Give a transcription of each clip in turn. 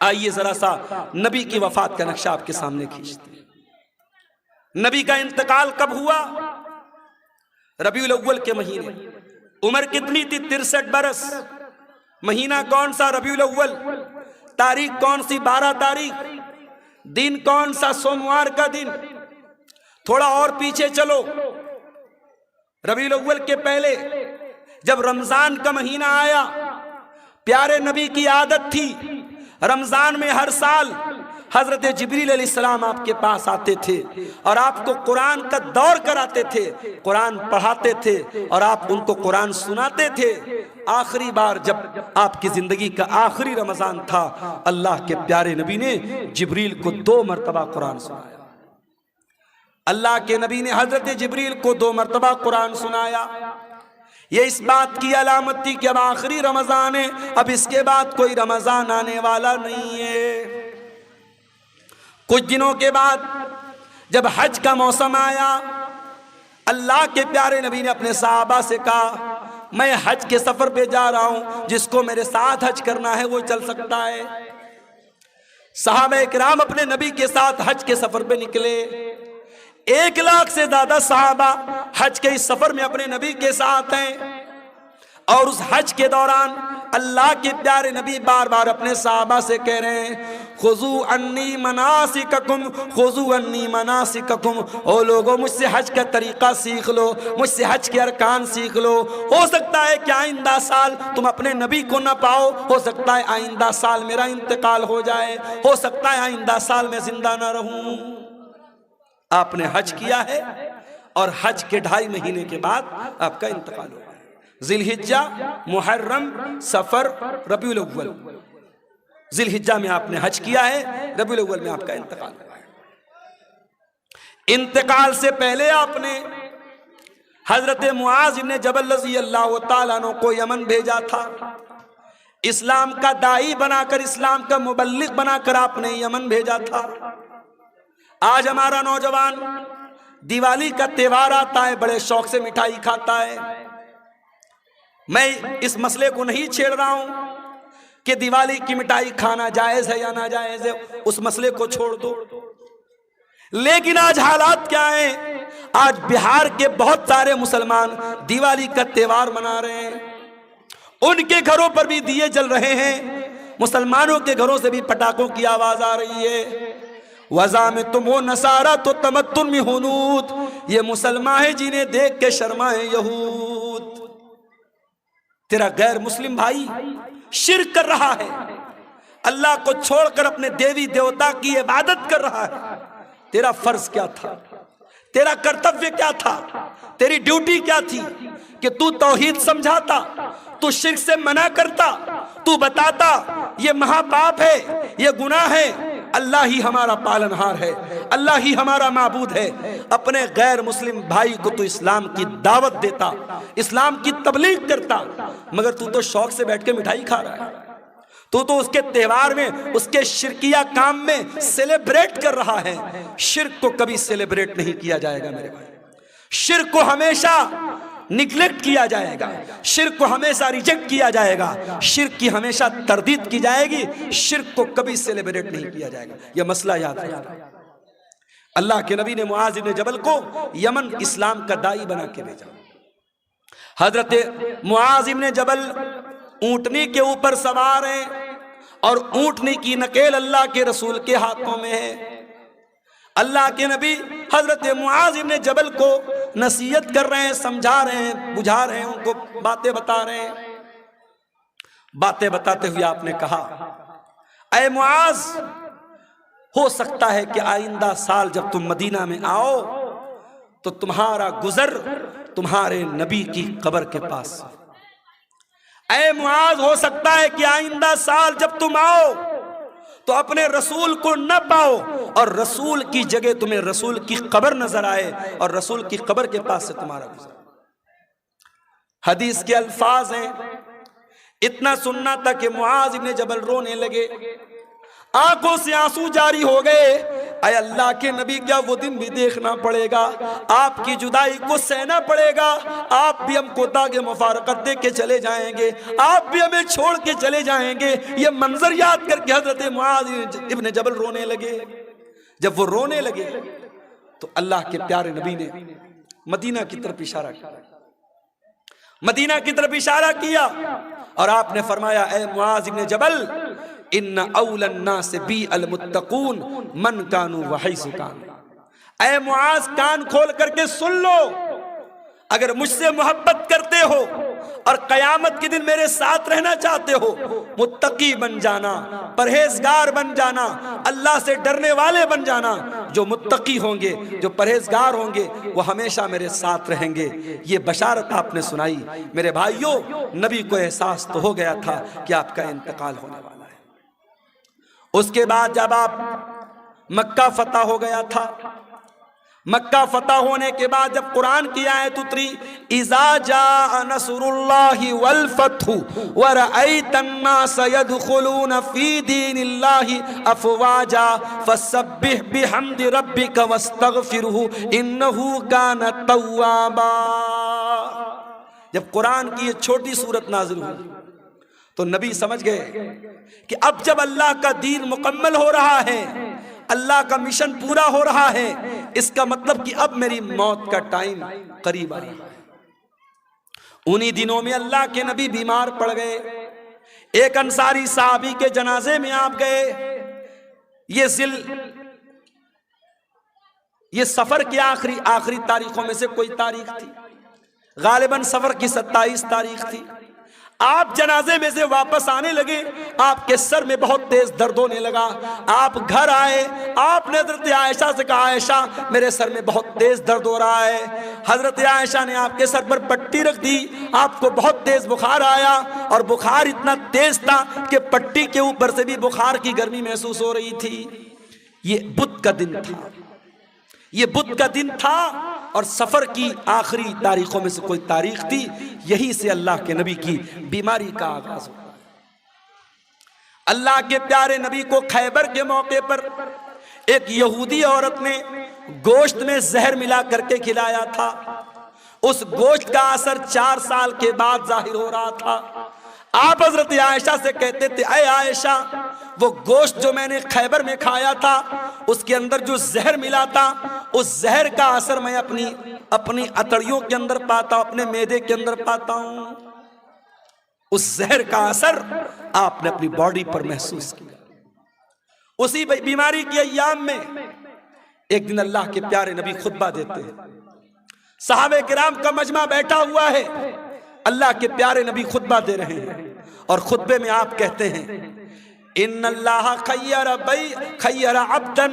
आइए जरा सा नबी की वफात का नक्शा आपके सामने खींचते हैं। नबी का इंतकाल कब हुआ? रबीउल अव्वल के महीने। उम्र कितनी थी? 63 बरस। महीना कौन सा? रबीउल अव्वल। तारीख कौन सी? 12 तारीख। दिन कौन सा? सोमवार का दिन। थोड़ा और पीछे चलो, रबीउल अव्वल के पहले जब रमजान का महीना आया, प्यारे नबी की आदत थी रमजान में हर साल हजरत जिब्रील अलैहिस्सलाम आपके पास आते थे और आपको कुरान का दौर कराते थे, कुरान पढ़ाते थे और आप उनको कुरान सुनाते थे। आखिरी बार जब आपकी जिंदगी का आखिरी रमजान था, अल्लाह के प्यारे नबी ने जिब्रील को 2 मरतबा कुरान सुनाया। अल्लाह के नबी ने हजरत जिब्रील को 2 मरतबा कुरान सुनाया। ये इस बात की अलामत थी कि अब आखिरी रमजान है, अब इसके बाद कोई रमजान आने वाला नहीं है। कुछ दिनों के बाद जब हज का मौसम आया, अल्लाह के प्यारे नबी ने अपने सहाबा से कहा, मैं हज के सफर पे जा रहा हूं, जिसको मेरे साथ हज करना है वो चल सकता है। सहाबा इकराम अपने नबी के साथ हज के सफर पे निकले। 1 लाख से ज्यादा सहाबा हज के इस सफर में अपने नबी के साथ हैं और उस हज के दौरान अल्लाह के प्यारे नबी बार बार अपने सहाबा से कह रहे हैं, खुजू अन्नी मनासिककुम, खुजू अन्नी मनासिककुम। ओ लोगों, मुझसे हज का तरीका सीख लो, मुझसे हज के अरकान सीख लो। हो सकता है कि आइंदा साल तुम अपने नबी को ना पाओ, हो सकता है आइंदा साल मेरा इंतकाल हो जाए, हो सकता है आइंदा साल मैं जिंदा ना रहूं। आपने हज किया है और हज के 2.5 महीने के बाद आपका इंतकाल हुआ। जिलहिज्जा, मुहर्रम, सफर, रबीउल अव्वल। जिलहिज्जा में आपने हज किया है, रबीउल अव्वल में आपका इंतकाल हुआ है। इंतकाल से पहले आपने हजरत मुआज इब्न जबल रज़ी अल्लाह तआला अन्हु को यमन भेजा था। इस्लाम का दाई बनाकर, इस्लाम का मुबल्लिग बनाकर आपने यमन भेजा था। आज हमारा नौजवान दिवाली का त्योहार आता है, बड़े शौक से मिठाई खाता है। मैं इस मसले को नहीं छेड़ रहा हूं कि दिवाली की मिठाई खाना जायज है या ना जायज है, उस मसले को छोड़ दो। लेकिन आज हालात क्या है? आज बिहार के बहुत सारे मुसलमान दिवाली का त्योहार मना रहे हैं, उनके घरों पर भी दिए जल रहे हैं, मुसलमानों के घरों से भी पटाखों की आवाज आ रही है। वज़ा में तुम हो नसारा तो तमत्तुन में हुनूद, ये मुसलमान है जिन्हें देख के शर्माए यहूद। तेरा गैर मुस्लिम भाई शिर्क कर रहा है, अल्लाह को छोड़कर अपने देवी देवता की इबादत कर रहा है। तेरा फर्ज क्या था? तेरा कर्तव्य क्या था? तेरी ड्यूटी क्या थी कि तू तौहीद समझाता, तू शिर्क से मना करता, तू बताता ये महापाप है, ये गुनाह है, अल्लाह ही हमारा पालनहार है, अल्लाह ही हमारा माबूद है। अपने गैर मुस्लिम भाई को तू इस्लाम की दावत देता, इस्लाम की तबलीग करता, मगर तू तो शौक से बैठ के मिठाई खा रहा है। तू तो उसके त्योहार में, उसके शिरकिया काम में सेलिब्रेट कर रहा है। शिर्क को कभी सेलिब्रेट नहीं किया जाएगा मेरे भाई, शिर्क को हमेशा निग्लेक्ट किया जाएगा, शिर्क को हमेशा रिजेक्ट किया जाएगा, शिर्क की हमेशा तरदीद की जाएगी, शिर्क को कभी सेलिब्रेट नहीं किया जाएगा। यह मसला याद रखना। अल्लाह के नबी ने मुआज इब्न जबल को यमन इस्लाम का दाई बना के भेजा। हजरत मुआज इब्न जबल ऊंटनी के ऊपर सवार हैं और ऊंटनी की नकेल अल्लाह के रसूल के हाथों में है। अल्लाह के नबी हजरत मुआज इब्न जबल को नसीहत कर रहे हैं, समझा रहे हैं, बुझा रहे हैं, उनको बातें बता रहे हैं। बातें बताते हुए आपने कहा, ऐ मुआज, हो सकता है कि आइंदा साल जब तुम मदीना में आओ तो तुम्हारा गुजर तुम्हारे नबी की कब्र के पास। ऐ मुआज, हो सकता है कि आइंदा साल जब तुम आओ तो अपने रसूल को न पाओ और रसूल की जगह तुम्हें रसूल की कब्र नजर आए और रसूल की कब्र के पास से तुम्हारा गुजर। हदीस के अल्फाज हैं, इतना सुनना था कि मुआज इब्न जबल रोने लगे। आंखों से आंसू जारी हो गए। अय अल्लाह के नबी, क्या वो दिन भी देखना पड़ेगा? आपकी जुदाई को सहना पड़ेगा। आप भी हमको दागे मुफारकत दे के चले जाएंगे, आप भी हमें छोड़ के चले जाएंगे। ये मंजर याद करके हजरत मुआज इब्न जबल रोने लगे। जब वो रोने लगे तो अल्लाह के प्यारे नबी ने मदीना की तरफ इशारा किया, मदीना की तरफ इशारा किया और आपने फरमाया, ए मुआज इब्न जबल, इन्ना औलन नास बी अल मुत्तकून मन कानू वहैसु कानू। ऐ मुआज, कान खोल करके सुन लो, अगर मुझसे मोहब्बत करते हो और कयामत के दिन मेरे साथ रहना चाहते हो, मुत्तकी बन जाना, परहेजगार बन जाना, अल्लाह से डरने वाले बन जाना। जो मुत्तकी होंगे, जो परहेजगार होंगे, वो हमेशा मेरे साथ रहेंगे। ये बशारत आपने सुनाई। मेरे भाइयों, नबी को एहसास तो हो गया था कि आपका इंतकाल होने वाला है। उसके बाद जब आप मक्का फतह हो गया था, मक्का फतह होने के बाद जब कुरान की आयत उतरी, इज़ा जा नसरुल्लाहि वल फतहु व रअयतन नास यदखुलून फी दीनिल्लाहि अफवाजा फसब्बिह बिहम्दि रब्बिका वस्तगफिरहु इन्नहु कान तव्वाबा। जब कुरान की ये छोटी सूरत नाज़िल हुई तो नबी समझ गए कि अब जब अल्लाह का दीन मुकम्मल हो रहा है, अल्लाह का मिशन पूरा हो रहा है, इसका मतलब कि अब मेरी मौत का टाइम करीब आ रहा है। उन्हीं दिनों में अल्लाह के नबी बीमार पड़ गए। एक अंसारी साहबी के जनाजे में आप गए। ये सफर की आखिरी तारीखों में से कोई तारीख थी, गालिबन सफर की 27 तारीख थी। आप जनाजे में से वापस आने लगे, आपके सर में बहुत तेज दर्द होने लगा। आप घर आए, आपने हजरत आयशा से कहा, आयशा मेरे सर में बहुत तेज दर्द हो रहा है। हजरत आयशा ने आपके सर पर पट्टी रख दी। आपको बहुत तेज बुखार आया और बुखार इतना तेज था कि पट्टी के ऊपर से भी बुखार की गर्मी महसूस हो रही थी। ये बुध का दिन था, ये बुध का दिन था और सफर की आखिरी तारीखों में से कोई तारीख थी। यही से अल्लाह के नबी की बीमारी का आगाज हुआ। अल्लाह के प्यारे नबी को खैबर के मौके पर एक यहूदी औरत ने गोश्त में जहर मिला करके खिलाया था। उस गोश्त का असर 4 साल के बाद जाहिर हो रहा था। आप हजरत आयशा से कहते थे, अय आयशा, वो गोश्त जो मैंने खैबर में खाया था, उसके अंदर जो जहर मिला था, उस जहर का असर मैं अपनी अतड़ियों के अंदर पाता हूं, अपने मैदे के अंदर पाता हूं। उस जहर का असर आपने अपनी बॉडी पर महसूस किया। उसी बीमारी के अय्याम में एक दिन अल्लाह के प्यारे नबी खुतबा देते हैं। सहाबे किराम का मजमा बैठा हुआ है, अल्लाह के प्यारे नबी खुतबा दे रहे हैं और खुतबे में आप कहते हैं, इन्नल्लाह खय्यरा अब्दन,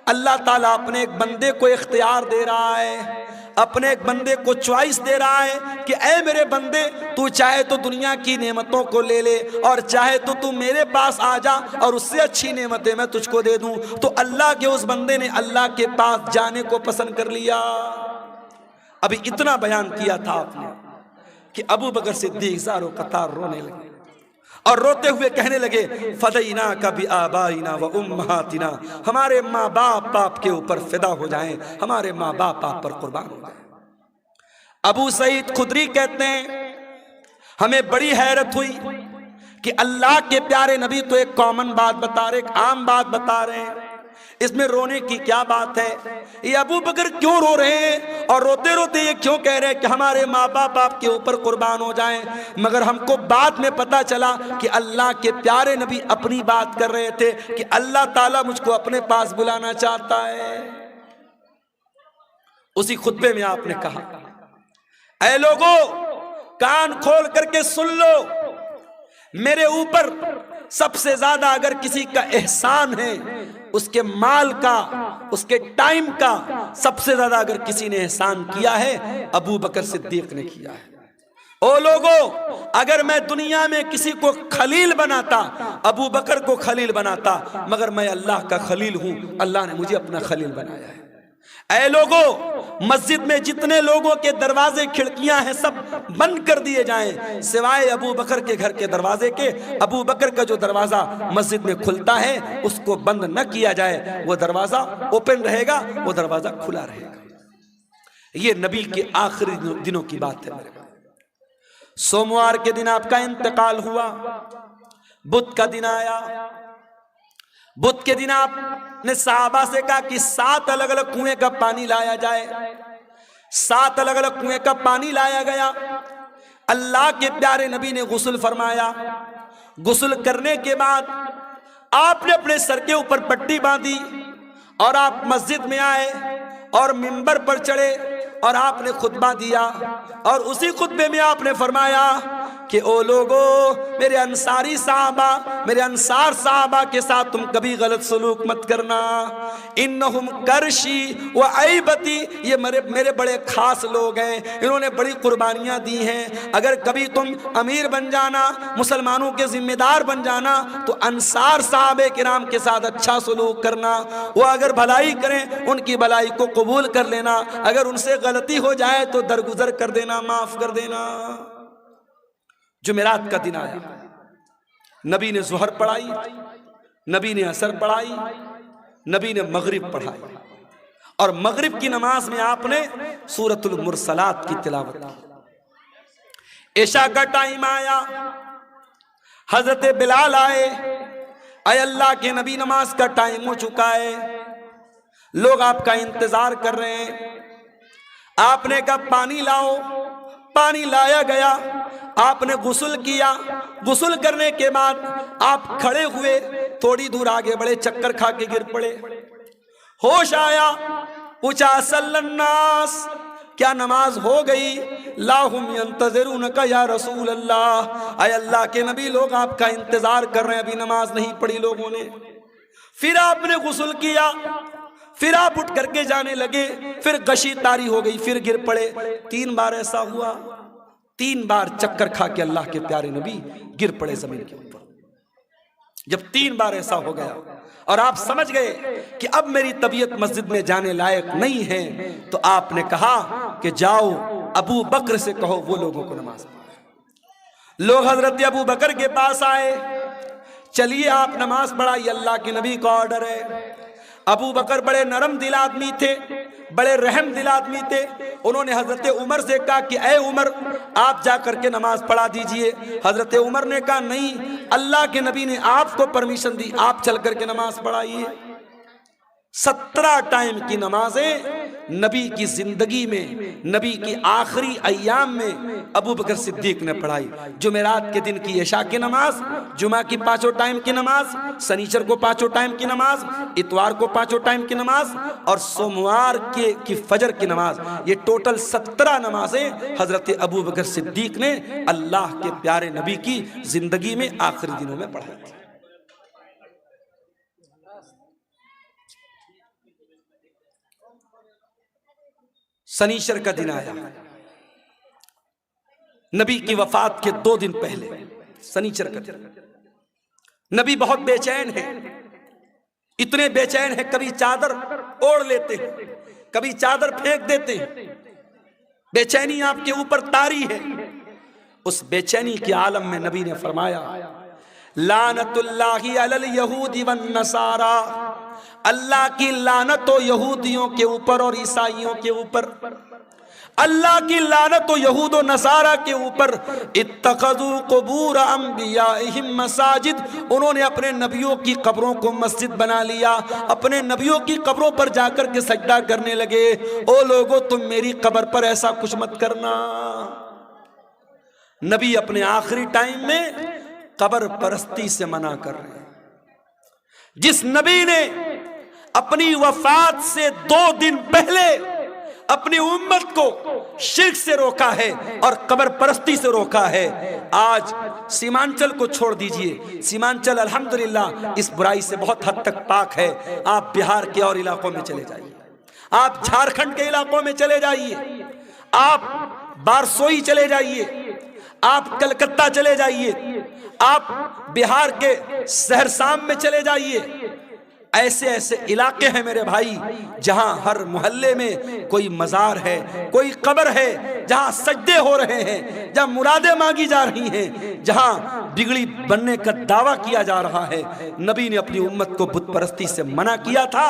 अल्लाह ताला अपने एक बंदे को इख्तियार दे रहा है, अपने एक बंदे को चॉइस दे रहा है कि ऐ मेरे बंदे, तू चाहे तो दुनिया की नेमतों को ले ले और चाहे तो तू मेरे पास आ जा और उससे अच्छी नेमतें मैं तुझको दे दूं। तो अल्लाह के उस बंदे ने अल्लाह के पास जाने को पसंद कर लिया। अभी इतना बयान किया था आपने कि अबू बकर सिद्दीक ज़ारो कतार रोने लगे और रोते हुए कहने लगे, फदैना कभी आबाइना व उम्महातिना, हमारे माँ बाप के ऊपर फिदा हो जाएं, हमारे माँ बाप पर कुर्बान हो जाएं। अबू सईद खुदरी कहते हैं, हमें बड़ी हैरत हुई कि अल्लाह के प्यारे नबी तो एक कॉमन बात बता रहे, एक आम बात बता रहे हैं, इसमें रोने की क्या बात है? ये अबू बकर क्यों रो रहे हैं और रोते रोते ये क्यों कह रहे हैं कि हमारे माँ बाप के ऊपर कुर्बान हो जाएं? मगर हमको बाद में पता चला कि अल्लाह के प्यारे नबी अपनी बात कर रहे थे कि अल्लाह ताला मुझको अपने पास बुलाना चाहता है। उसी खुतबे में आपने कहा, ऐ लोगों, कान खोल करके सुन लो, मेरे ऊपर सबसे ज्यादा अगर किसी का एहसान है, उसके माल का, उसके टाइम का सबसे ज्यादा अगर किसी ने एहसान किया है, अबू बकर सिद्दीक ने किया है। ओ लोगों, अगर मैं दुनिया में किसी को खलील बनाता, अबू बकर को खलील बनाता, मगर मैं अल्लाह का खलील हूं, अल्लाह ने मुझे अपना खलील बनाया है। ऐ लोगों, मस्जिद में जितने लोगों के दरवाजे खिड़कियां हैं सब बंद कर दिए जाएं, सिवाय अबू बकर के घर के दरवाजे के। अबू बकर का जो दरवाजा मस्जिद में खुलता है उसको बंद न किया जाए, वो दरवाजा ओपन रहेगा, वो दरवाजा खुला रहेगा। ये नबी के आखिरी दिनों की बात है मेरे भाई। सोमवार के दिन आपका इंतकाल हुआ, बुध का दिन आया। बुध के दिन आपने सहाबा से कहा कि 7 अलग अलग कुएं का पानी लाया जाए। 7 अलग अलग कुएं का पानी लाया गया। अल्लाह के प्यारे नबी ने गुस्ल फरमाया। गुस्ल करने के बाद आपने अपने सर के ऊपर पट्टी बांधी और आप मस्जिद में आए और मिंबर पर चढ़े और आपने खुतबा दिया। और उसी खुतबे में आपने फरमाया कि ओ लोगो, मेरे अंसारी साहबा, मेरे अंसार साहबा के साथ तुम कभी गलत सलूक मत करना। इन्नहुम करशी व ऐबती, ये मेरे बड़े खास लोग हैं, इन्होंने बड़ी कुर्बानियां दी हैं। अगर कभी तुम अमीर बन जाना, मुसलमानों के जिम्मेदार बन जाना, तो अंसार साहबे किराम के साथ अच्छा सलूक करना। वो अगर भलाई करें, उनकी भलाई को कबूल कर लेना। अगर उनसे गलती हो जाए तो दरगुजर कर देना, माफ कर देना। जुमेरात का दिन आया, नबी ने ज़ुहर पढ़ाई, नबी ने असर पढ़ाई, नबी ने मगरिब पढ़ाई। और मगरिब की नमाज में आपने सूरतुल मुरसलात की तिलावत की। इशा का टाइम आया, हजरत बिलाल आए। अय अल्लाह के नबी, नमाज का टाइम हो चुका है, लोग आपका इंतजार कर रहे हैं। आपने कहा पानी लाओ, पानी लाया गया। आपने गुस्ल किया। गुस्ल करने के बाद आप खड़े हुए, थोड़ी दूर आगे बढ़े, चक्कर खा के गिर पड़े। होश आया, पूछा सल्लन्नास, क्या नमाज हो गई? लाहुम यंतज़िरूनका या रसूल अल्लाह, अय अल्लाह के नबी, लोग आपका इंतजार कर रहे हैं, अभी नमाज नहीं पढ़ी लोगों ने। फिर आपने गुस्ल किया, फिर आप उठ करके जाने लगे, फिर गशी तारी हो गई, फिर गिर पड़े। 3 बार ऐसा हुआ। 3 बार चक्कर खा के अल्लाह के प्यारे नबी गिर पड़े जमीन के ऊपर। जब 3 बार ऐसा हो गया और आप समझ गए कि अब मेरी तबीयत मस्जिद में जाने लायक नहीं है, तो आपने कहा कि जाओ अबू बकर से कहो वो लोगों को नमाज पढ़ाए। लोग हजरत अबू बकर के पास आए, चलिए आप नमाज पढ़ाइए, अल्लाह के नबी का ऑर्डर है। अबू बकर बड़े नरम दिल आदमी थे, बड़े रहम दिल आदमी थे। उन्होंने हजरत उमर से कहा कि ऐ उमर, आप जा करके नमाज पढ़ा दीजिए। हजरत उमर ने कहा नहीं, अल्लाह के नबी ने आपको परमिशन दी, आप चल करके नमाज पढ़ाइए। 17 टाइम की नमाजें नबी की जिंदगी में, नबी की आखिरी अय्याम में अबू बकर सिद्दीक ने पढ़ाई। जुमेरात के दिन की इशा की नमाज, जुमा की 5 टाइम की नमाज, शनिचर को 5 टाइम की नमाज, इतवार को 5 टाइम की नमाज और सोमवार की फजर की नमाज। ये टोटल 17 नमाजें हजरत अबू बकर सिद्दीक ने अल्लाह के प्यारे नबी की जिंदगी में आखिरी दिनों में पढ़ाई थी। शनीचर का दिन आया, नबी की वफात के 2 दिन पहले, शनीचर का दिन। नबी बहुत बेचैन है, इतने बेचैन है, कभी चादर ओढ़ लेते हैं, कभी चादर फेंक देते हैं। बेचैनी आपके ऊपर तारी है। उस बेचैनी के आलम में नबी ने फरमाया, लानतुल्लाहि अलल यहूदी वन नसारा, अल्लाह की लानत हो यहूदियों के ऊपर और ईसाइयों के ऊपर। अल्लाह की लानत हो यहूद और नसारा के ऊपर। इत्तखज़ू क़ुबूर अंबियाइहिम मसाजिद, उन्होंने अपने नबियों की कब्रों को मस्जिद बना लिया, अपने नबियों की कब्रों पर जाकर के सजदा करने लगे। ओ लोगो, तुम मेरी कब्र पर ऐसा कुछ मत करना। नबी अपने आखिरी टाइम में कब्र परस्ती से मना कर रहे हैं। जिस नबी ने अपनी वफात से 2 दिन पहले अपनी उम्मत को शिर्क से रोका है और कब्र परस्ती से रोका है, आज सीमांचल को छोड़ दीजिए। सीमांचल अल्हम्दुलिल्लाह इस बुराई से बहुत हद तक पाक है। आप बिहार के और इलाकों में चले जाइए, आप झारखंड के इलाकों में चले जाइए, आप बारसोई चले जाइए, आप कलकत्ता चले जाइए, आप बिहार के सहरसाम में चले जाइए, ऐसे ऐसे इलाके हैं मेरे भाई जहां हर मोहल्ले में कोई मजार है, कोई कब्र है, जहां सजदे हो रहे हैं, जहां मुरादें मांगी जा रही हैं, जहां बिगड़ी बनने का दावा किया जा रहा है। नबी ने अपनी उम्मत को बुत परस्ती से मना किया था।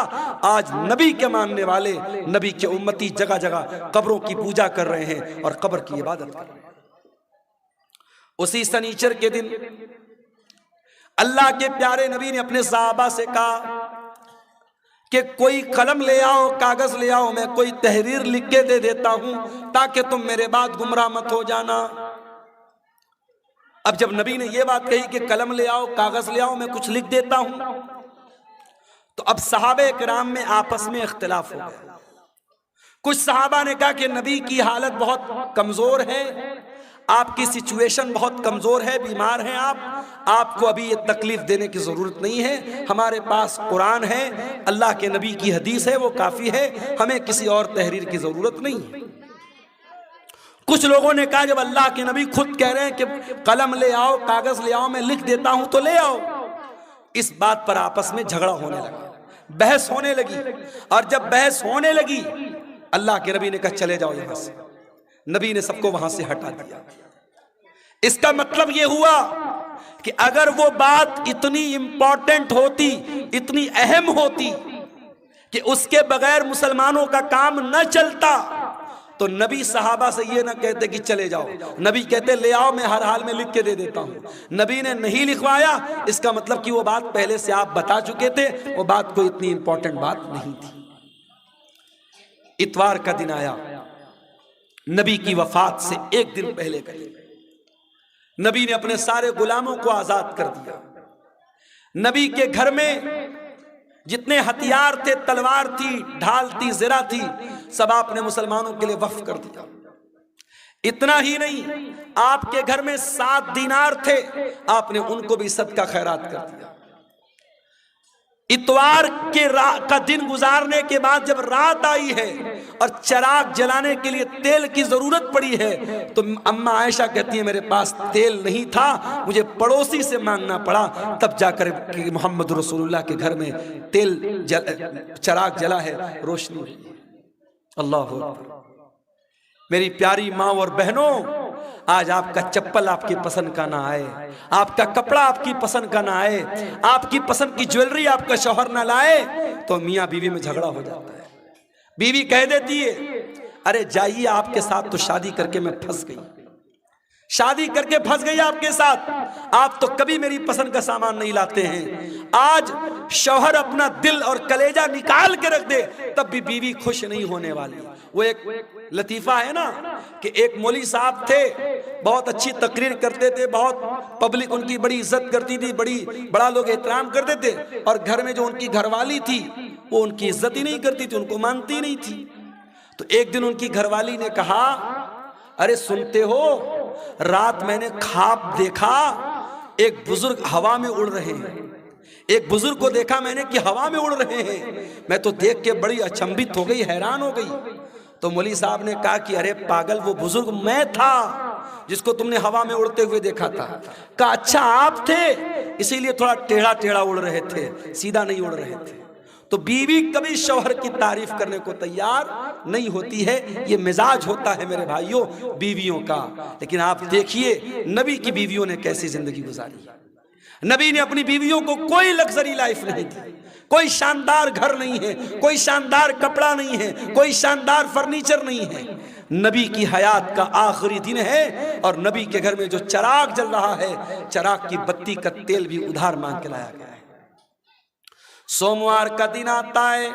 आज नबी के मानने वाले, नबी के उम्मती जगह जगह कब्रों की पूजा कर रहे हैं और कब्र की इबादत कर रहे हैं। उसी शनीचर के दिन अल्लाह के प्यारे नबी ने अपने सहाबा से कहा कि कोई कलम ले आओ, कागज ले आओ, मैं कोई तहरीर लिख के दे देता हूं ताकि तुम मेरे बाद गुमराह मत हो जाना। अब जब नबी ने यह बात कही कि कलम ले आओ, कागज ले आओ, मैं कुछ लिख देता हूं, तो अब सहाबे किराम में आपस में इख्तिलाफ हो गया। कुछ सहाबा ने कहा कि नबी की हालत बहुत कमजोर है, आपकी सिचुएशन बहुत कमजोर है, बीमार हैं आपको अभी ये तकलीफ देने की जरूरत नहीं है, हमारे पास कुरान है, अल्लाह के नबी की हदीस है, वो काफी है, हमें किसी और तहरीर की जरूरत नहीं है। कुछ लोगों ने कहा जब अल्लाह के नबी खुद कह रहे हैं कि कलम ले आओ, कागज ले आओ, मैं लिख देता हूं तो ले आओ। इस बात पर आपस में झगड़ा होने लगा, बहस होने लगी, और जब बहस होने लगी अल्लाह के नबी ने कहा चले जाओ यहां से। नबी ने सबको वहां से हटा दिया। इसका मतलब यह हुआ कि अगर वो बात इतनी इंपॉर्टेंट होती, इतनी अहम होती कि उसके बगैर मुसलमानों का काम न चलता, तो नबी सहाबा से ये ना कहते कि चले जाओ, नबी कहते ले आओ, मैं हर हाल में लिख के दे देता हूं। नबी ने नहीं लिखवाया, इसका मतलब कि वो बात पहले से आप बता चुके थे, वो बात कोई इतनी इंपॉर्टेंट बात नहीं थी। इतवार का दिन आया, नबी की वफात से एक दिन पहले करीब नबी ने अपने सारे गुलामों को आजाद कर दिया। नबी के घर में जितने हथियार थे, तलवार थी, ढाल थी, ज़रा थी, सब आपने मुसलमानों के लिए वक्फ कर दिया। इतना ही नहीं, आपके घर में 7 दीनार थे, आपने उनको भी सदका खैरात कर दिया। इतवार का दिन गुजारने के बाद जब रात आई है और चिराग जलाने के लिए तेल की जरूरत पड़ी है, तो अम्मा आयशा कहती है मेरे पास तेल नहीं था, मुझे पड़ोसी से मांगना पड़ा, तब जाकर मोहम्मद रसूलुल्लाह के घर में चिराग जला है, रोशनी हुई। अल्लाह अकबर। मेरी प्यारी माँ और बहनों, आज आपका चप्पल आपकी पसंद का ना आए, आपका कपड़ा आपकी पसंद का ना आए, आपकी पसंद की ज्वेलरी आपका शौहर ना लाए, तो मियाँ बीवी में झगड़ा हो जाता है। बीवी कह देती है अरे जाइए, आपके साथ तो शादी करके मैं फंस गई, शादी करके फंस गई आपके साथ, आप तो कभी मेरी पसंद का सामान नहीं लाते हैं। आज शौहर अपना दिल और कलेजा निकाल के रख दे, तब भी बीवी खुश नहीं होने वाली। वो एक लतीफा है ना कि एक मौलवी साहब थे, बहुत अच्छी तकरीर करते थे, बहुत पब्लिक उनकी बड़ी इज्जत करती थी, बड़ा लोग एहतराम करते थे, और घर में जो उनकी घरवाली थी वो उनकी इज्जत ही नहीं करती थी, उनको मानती नहीं थी। तो एक दिन उनकी घरवाली ने कहा अरे सुनते हो, रात मैंने ख्वाब देखा एक बुजुर्ग हवा में उड़ रहे हैं, एक बुजुर्ग को देखा मैंने कि हवा में उड़ रहे हैं। मैं तो देख के बड़ी अचंभित हो गई, हैरान हो गई। तो मौलवी साहब ने कहा कि अरे पागल, वो बुजुर्ग मैं था जिसको तुमने हवा में उड़ते हुए देखा था। कहा अच्छा आप थे, इसीलिए थोड़ा टेढ़ा टेढ़ा उड़ रहे थे, सीधा नहीं उड़ रहे थे। तो बीवी कभी शौहर की तारीफ करने को तैयार नहीं होती है, ये मिजाज होता है मेरे भाइयों बीवियों का। लेकिन आप देखिए नबी की बीवियों ने कैसी जिंदगी गुजारी। नबी ने अपनी बीवियों को कोई लग्जरी लाइफ नहीं दी, कोई शानदार घर नहीं है, कोई शानदार कपड़ा नहीं है, कोई शानदार फर्नीचर नहीं है। नबी की हयात का आखिरी दिन है और नबी के घर में जो चिराग जल रहा है, चिराग की बत्ती का तेल भी उधार मांग के लाया गया है। सोमवार का दिन आता है,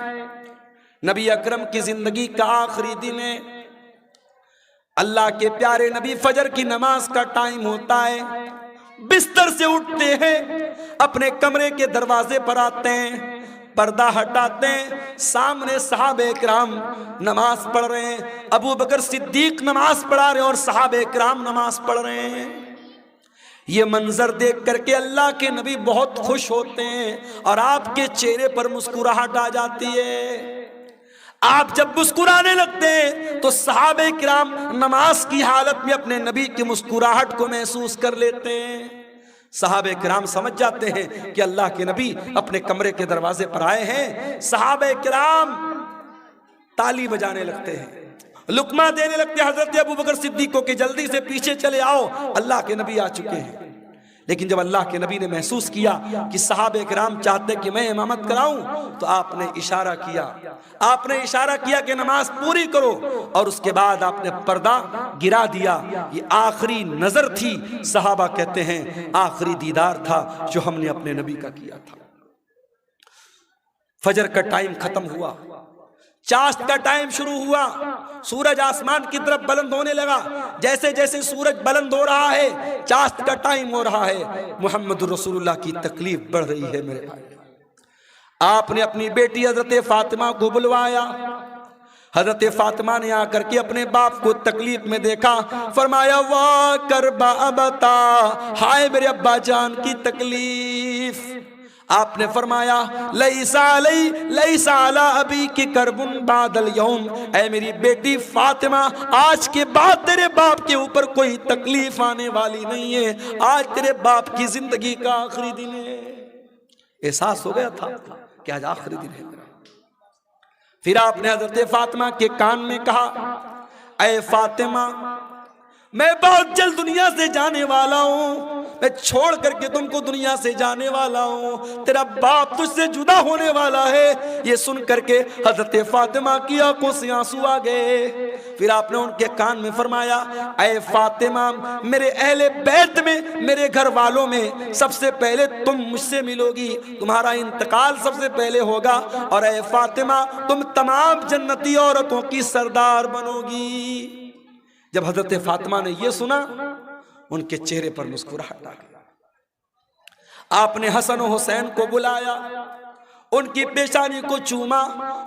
नबी अकरम की जिंदगी का आखिरी दिन है। अल्लाह के प्यारे नबी फजर की नमाज का टाइम होता है, बिस्तर से उठते हैं, अपने कमरे के दरवाजे पर आते हैं, पर्दा हटाते हैं, सामने सहाबे किराम नमाज पढ़ रहे हैं, अबू बकर सिद्दीक नमाज पढ़ा रहे हैं और सहाबे किराम नमाज पढ़ रहे हैं। ये मंजर देख करके अल्लाह के नबी बहुत खुश होते हैं और आपके चेहरे पर मुस्कुराहट आ जाती है। आप जब मुस्कुराने लगते हैं तो सहाबे किराम नमाज की हालत में अपने नबी की मुस्कुराहट को महसूस कर लेते हैं। सहाबे किराम समझ जाते हैं कि अल्लाह के नबी अपने कमरे के दरवाजे पर आए हैं। सहाबे किराम ताली बजाने लगते हैं, लुकमा देने लगते हैं हजरत अबू बकर सिद्दीक को कि जल्दी से पीछे चले आओ, अल्लाह के नबी आ चुके हैं। लेकिन जब अल्लाह के नबी ने महसूस किया कि सहाबे किराम चाहते कि मैं इमामत कराऊं, तो आपने इशारा किया कि नमाज पूरी करो, और उसके बाद आपने पर्दा गिरा दिया। ये आखिरी नजर थी, सहाबा कहते हैं आखिरी दीदार था जो हमने अपने नबी का किया था। फजर का टाइम खत्म हुआ, चाश्त का टाइम शुरू हुआ, सूरज आसमान की तरफ बुलंद होने लगा। जैसे जैसे सूरज बुलंद हो रहा है, चाश्त का टाइम हो रहा है, मुहम्मद रसूलुल्लाह की तकलीफ बढ़ रही है। मेरे भाई, आपने अपनी बेटी हजरत फातिमा को बुलवाया। हजरत फातिमा ने आकर के अपने बाप को तकलीफ में देखा, फरमाया वाह करबा अबता, हाय मेरे अब्बा जान की तकलीफ। आपने फरमाया लईसा अला अबी की करबुन बादल यौम, ऐ मेरी बेटी फातिमा, आज के बाद तेरे बाप के ऊपर कोई तकलीफ आने वाली नहीं है, आज तेरे बाप की जिंदगी का आखिरी दिन है। एहसास हो गया था कि आज आखिरी दिन है। फिर आपने हजरत फातिमा के कान में कहा, ऐ फातिमा, मैं बहुत जल्द दुनिया से जाने वाला हूँ, मैं छोड़ करके तुमको दुनिया से जाने वाला हूँ, तेरा बाप तुझसे जुदा होने वाला है। ये सुन करके हजरत फातिमा की आंखों से आंसू आ गए। फिर आपने उनके कान में फरमाया, ऐ फातिमा, मेरे अहले बैत में, मेरे घर वालों में सबसे पहले तुम मुझसे मिलोगी, तुम्हारा इंतकाल सबसे पहले होगा, और ऐ फातिमा, तुम तमाम जन्नती औरतों की सरदार बनोगी। जब हजरत फातिमा ने यह सुना, उनके चेहरे पर मुस्कुराहट आ गई। आपने हसन और हुसैन को बुलाया, उनकी पेशानी को चूमा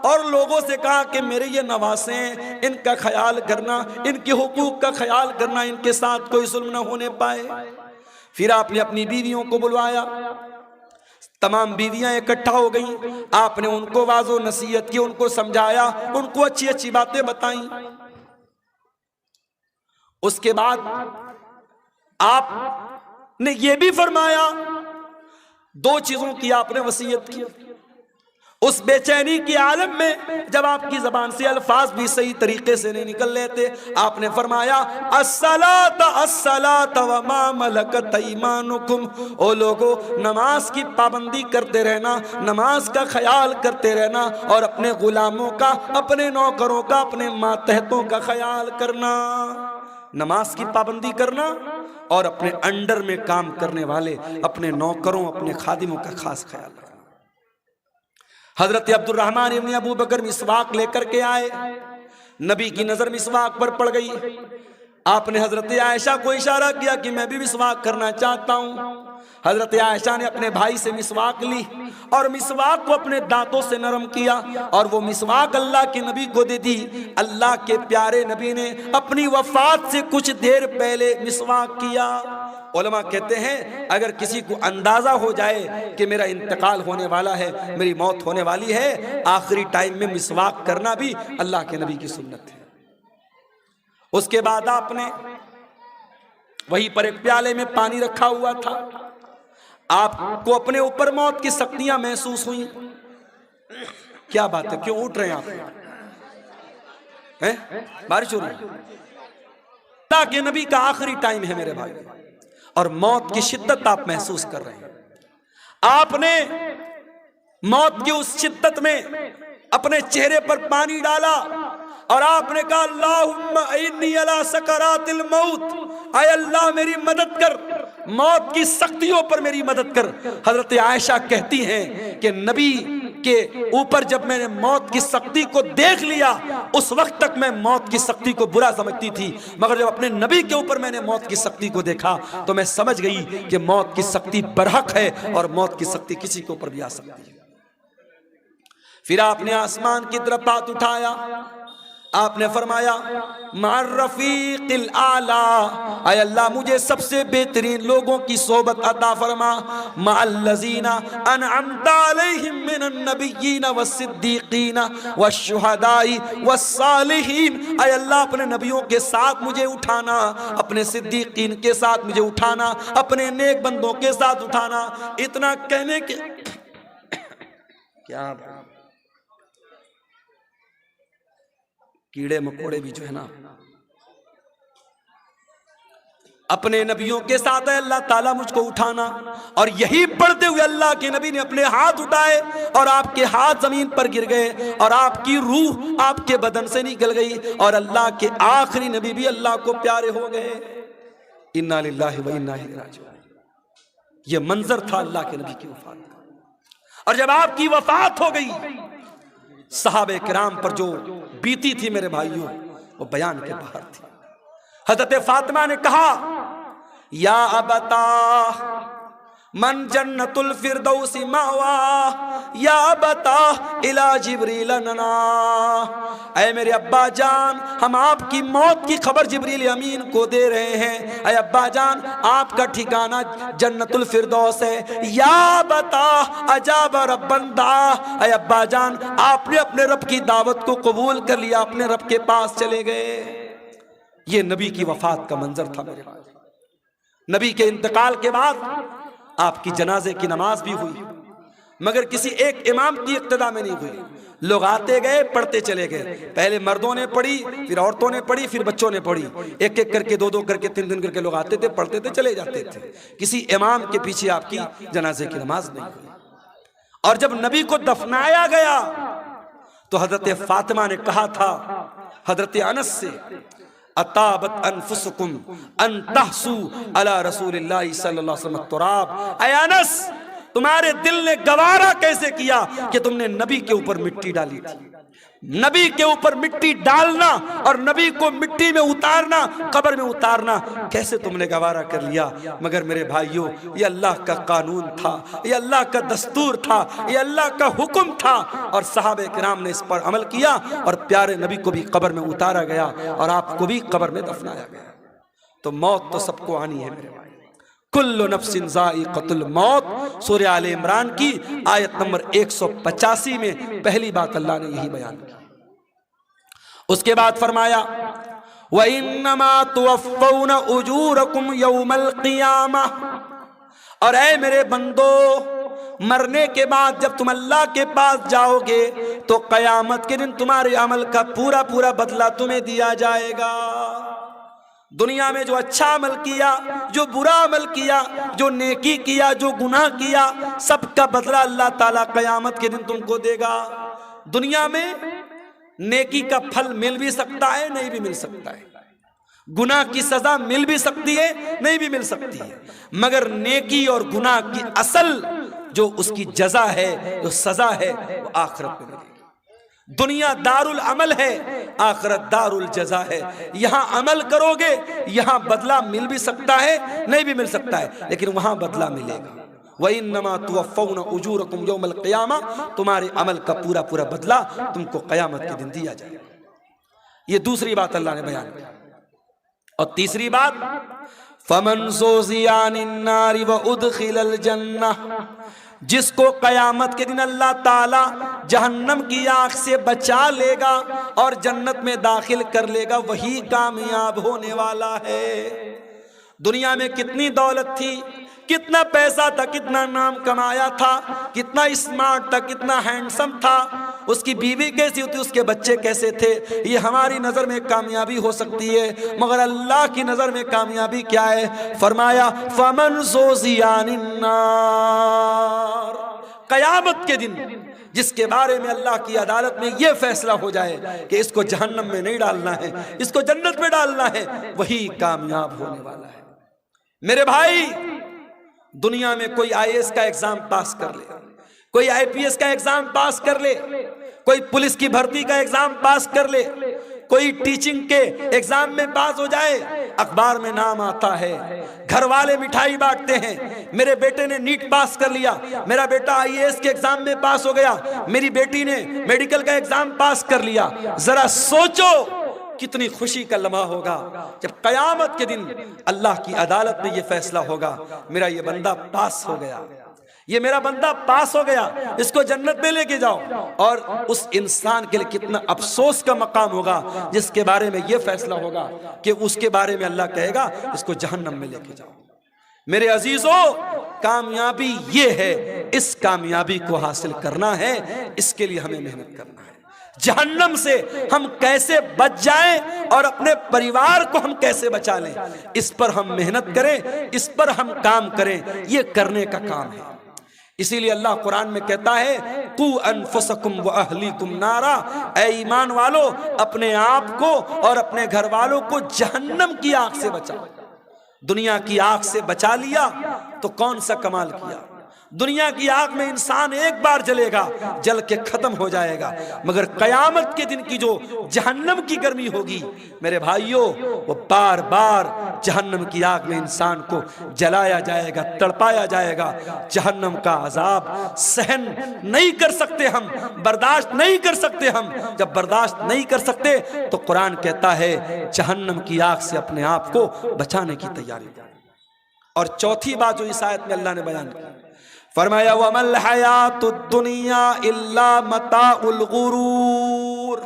और लोगों से कहा कि मेरे ये नवासे हैं, इनका ख्याल करना, इनके हुकूक का ख्याल करना, इनके साथ कोई जुल्म न होने पाए। फिर आपने अपनी बीवियों को बुलवाया, तमाम बीवियां इकट्ठा हो गई। आपने उनको वाजो नसीहत की, उनको समझाया, उनको अच्छी अच्छी बातें बताई। उसके बाद आपने ये भी फरमाया, दो चीजों की आपने वसीयत की। उस बेचैनी के आलम में जब आपकी जबान से अल्फाज भी सही तरीके से नहीं निकल लेते, आपने फरमाया अस्सलात अस्सलात व मा मलकत ईमानुकुम, ओ लोगो, नमाज की पाबंदी करते रहना, नमाज का ख्याल करते रहना, और अपने गुलामों का, अपने नौकरों का, अपने मातहतों का ख्याल करना। नमाज की पाबंदी करना और अपने अंडर में काम करने वाले अपने नौकरों, अपने खादिमों का खास ख्याल रखना। हजरत अब्दुर्रहमान इब्न अबू बकर मिसवाक लेकर के आए, नबी की नजर मिसवाक पर पड़ गई। आपने हजरत आयशा को इशारा किया कि मैं भी मिसवाक करना चाहता हूं। हजरत आयशा ने अपने भाई से मिसवाक ली और मिसवाक को अपने दांतों से नरम किया, और वो मिसवाक अल्लाह के नबी को दे दी। अल्लाह के प्यारे नबी ने अपनी वफात से कुछ देर पहले मिसवाक किया। उलमा कहते हैं अगर किसी को अंदाजा हो जाए कि मेरा इंतकाल होने वाला है, मेरी मौत होने वाली है, आखिरी टाइम में मिसवाक करना भी अल्लाह के नबी की सुन्नत है। उसके बाद आपने वहीं पर एक प्याले में पानी रखा हुआ था। आपको अपने ऊपर मौत की सख्तियां महसूस हुई। क्या बात है, क्यों उठ रहे हैं आप? बारिश हो रही है। अल्लाह के नबी का आखिरी टाइम है मेरे भाई, और मौत की शिद्दत आप महसूस कर रहे हैं। आपने मौत की उस शिद्दत में अपने चेहरे पर पानी डाला और आपने कहा अल्लाहुम्मा इन्नी अला सकरातिल मौत, आय अल्लाह मेरी मदद कर, मौत की सख्तियों पर मेरी मदद कर। हजरत आयशा कहती हैं कि नबी के ऊपर जब मैंने मौत की सख्ती को देख लिया, उस वक्त तक मैं मौत की सख्ती को बुरा समझती थी, मगर जब अपने नबी के ऊपर मैंने मौत की सख्ती को देखा तो मैं समझ गई कि मौत की सख्ती बरहक है और मौत की सख्ती किसी के ऊपर भी आ सकती है। फिर आपने आसमान की तरफ हाथ उठाया, आपने फरमाया मार रफीक़िल आला, ऐ अल्लाह मुझे सबसे बेहतरीन लोगों की सोबत अता फरमा, मअल्लज़ीना अनअमता अलैहिम मिनन नबिय्यीन वस्सिद्दीक़ीन वश्शुहदाई वस्सालिहीन। ऐ अल्लाह अपने नबियों के साथ मुझे उठाना, अपने सिद्दीक़ीन के साथ मुझे उठाना, अपने नेक बंदों के साथ उठाना। इतना कहने के क्या कीड़े मकोड़े भी जो है ना अपने नबियों के साथ है अल्लाह ताला मुझको उठाना। और यही पढ़ते हुए अल्लाह के नबी ने अपने हाथ उठाए और आपके हाथ जमीन पर गिर गए और आपकी रूह आपके बदन से निकल गई और अल्लाह के आखिरी नबी भी अल्लाह को प्यारे हो गए। इन्ना लिल्लाहि व इन्ना इलैहि राजिऊन। ये मंजर था अल्लाह के नबी की वफात का। और जब आपकी वफात हो गई, सहाबे किराम पर जो बीती थी मेरे भाइयों, वो बयान के बाहर थी। हजरत फातिमा ने कहा या अबता मन जन्नतुल फिरदौसी मावा, या अबता इला जिब्रील नना। ऐ मेरे अब्बा जान, हम आपकी मौत की खबर जिब्रील अमीन को दे रहे हैं। ऐ अब्बा जान, आपका ठिकाना जन्नतुल फिरदौस है। या बता अजाब रब्बंदा, ऐ अब्बा जान आपने अपने रब की दावत को कबूल कर लिया, अपने रब के पास चले गए। ये नबी की वफात का मंजर था मेरे भाई। नबी के इंतकाल के बाद आपकी जनाजे की नमाज भी हुई, मगर किसी एक इमाम की इक्तदा में नहीं हुई। लोग आते गए, पढ़ते चले गए। पहले मर्दों ने पढ़ी, फिर औरतों ने पढ़ी, फिर बच्चों ने पढ़ी। एक एक करके, दो दो करके, तीन तीन करके लोग आते थे, पढ़ते थे, चले जाते थे। किसी इमाम के पीछे आपकी जनाजे की नमाज नहीं हुई। और जब नबी को दफनाया गया तो हजरत फातिमा ने कहा था हजरत अनस से, अताबत अनफुसकुम अन तहसु अला रसूलिल्लाहि सल्लल्लाहु अलैहि वसल्लम तुराब। ऐ अनस, तुम्हारे दिल ने गवारा कैसे किया कि तुमने नबी के ऊपर मिट्टी डाली थी। नबी के ऊपर मिट्टी डालना और नबी को मिट्टी में उतारना, कब्र में उतारना, कैसे तुमने गवारा कर लिया। मगर मेरे भाइयों, ये अल्लाह का कानून था, ये अल्लाह का दस्तूर था, ये अल्लाह का हुक्म था। और सहाबे किराम ने इस पर अमल किया और प्यारे नबी को भी कब्र में उतारा गया और आपको भी कब्र में दफनाया गया। तो मौत तो सबको आनी है मेरे भाई। कुल्लु नफ्सिन ज़ाइक़तुल मौत, सूरह आले इमरान की आयत नंबर 185 में पहली बात अल्लाह ने यही बयान की। उसके बाद फरमाया व इन्नमा तुवफ़्फ़ौना उजूरकुम यौमल क़ियामह। और ऐ मेरे बंदो, मरने के बाद जब तुम अल्लाह के पास जाओगे तो क़यामत के दिन तुम्हारे अमल का पूरा पूरा बदला तुम्हें दिया जाएगा। दुनिया में जो अच्छा अमल किया, जो बुरा अमल किया, जो नेकी किया, जो गुनाह किया, सबका बदला अल्लाह ताला क़यामत के दिन तुमको देगा। दुनिया में नेकी का फल मिल भी सकता है, नहीं भी मिल सकता है। गुनाह की सजा मिल भी सकती है, नहीं भी मिल सकती है। मगर नेकी और गुनाह की असल जो उसकी जजा है, जो सजा है, वो आखिरत में मिलेगी। दुनिया दारुल अमल है, आखिरत दारुल जजा है। यहाँ अमल करोगे, यहाँ बदला मिल भी सकता है, नहीं भी मिल सकता है, लेकिन वहां बदला मिलेगा। व इन्नमा तुवफ़्फ़ौना उजूरकुम यौमल क़ियामा, तुम्हारे अमल का पूरा पूरा बदला तुमको क़यामत के दिन दिया जाएगा। ये दूसरी बात अल्लाह ने बयान की। और तीसरी बात, फमन ज़ुज़िया अनिन नारि व उदखिलल जन्नह, जिसको क़यामत के दिन अल्लाह ताला जहन्नम की आग से बचा लेगा और जन्नत में दाखिल कर लेगा, वही कामयाब होने वाला है। दुनिया में कितनी दौलत थी, कितना पैसा था, कितना नाम कमाया था, कितना स्मार्ट था, कितना हैंडसम था, उसकी बीवी कैसी होती, उसके बच्चे कैसे थे, ये हमारी नज़र में कामयाबी हो सकती है, मगर अल्लाह की नज़र में कामयाबी क्या है। फरमाया फमन ज़ुज़िया अनिन नार, क़यामत के दिन जिसके बारे में अल्लाह की अदालत में यह फैसला हो जाए कि इसको जहन्नम में नहीं डालना है, इसको जन्नत में डालना है, वही कामयाब होने वाला है। मेरे भाई, दुनिया में कोई IAS का एग्जाम पास कर ले, कोई IPS का एग्जाम पास कर ले, कोई पुलिस की भर्ती का एग्जाम पास कर ले, कोई टीचिंग के एग्जाम में पास हो जाए, अखबार में नाम आता है, घर वाले मिठाई बांटते हैं, मेरे बेटे ने नीट पास कर लिया, मेरा बेटा IAS के एग्जाम में पास हो गया, मेरी बेटी ने मेडिकल का एग्जाम पास कर लिया। जरा सोचो कितनी खुशी का लम्हा होगा जब कयामत के दिन अल्लाह की अदालत में यह फैसला होगा, मेरा ये बंदा पास हो गया, ये मेरा बंदा पास हो गया, इसको जन्नत में लेके जाओ। और उस इंसान के लिए कितना अफसोस का मकाम होगा जिसके बारे में यह फैसला होगा कि उसके बारे में अल्लाह कहेगा इसको जहन्नम में लेके जाओ। मेरे अजीजों, कामयाबी ये है, इस कामयाबी को हासिल करना है, इसके लिए हमें मेहनत करना है। जहन्नम से हम कैसे बच जाएं और अपने परिवार को हम कैसे बचा लें, इस पर हम मेहनत करें, इस पर हम काम करें, ये करने का काम है। इसीलिए अल्लाह कुरान में कहता है कू अनफुसकुम व अहलीकुम नारा, ऐ ईमान वालो अपने आप को और अपने घर वालों को जहन्नम की आग से बचाओ। दुनिया की आग से बचा लिया तो कौन सा कमाल किया। दुनिया की आग में इंसान एक बार जलेगा, जल के खत्म हो जाएगा, मगर कयामत के दिन की जो जहन्नम की गर्मी होगी मेरे भाइयों, वो बार बार जहन्नम की आग में इंसान को जलाया जाएगा, तड़पाया जाएगा। जहन्नम का अजाब सहन नहीं कर सकते हम, बर्दाश्त नहीं कर सकते हम। जब बर्दाश्त नहीं कर सकते तो कुरान कहता है जहन्नम की आग से अपने आप को बचाने की तैयारी। और चौथी बात जो इस आयत में अल्लाह ने बयान की, फरमाया वमल हयातुद दुनिया इल्ला मताउल गुरूर,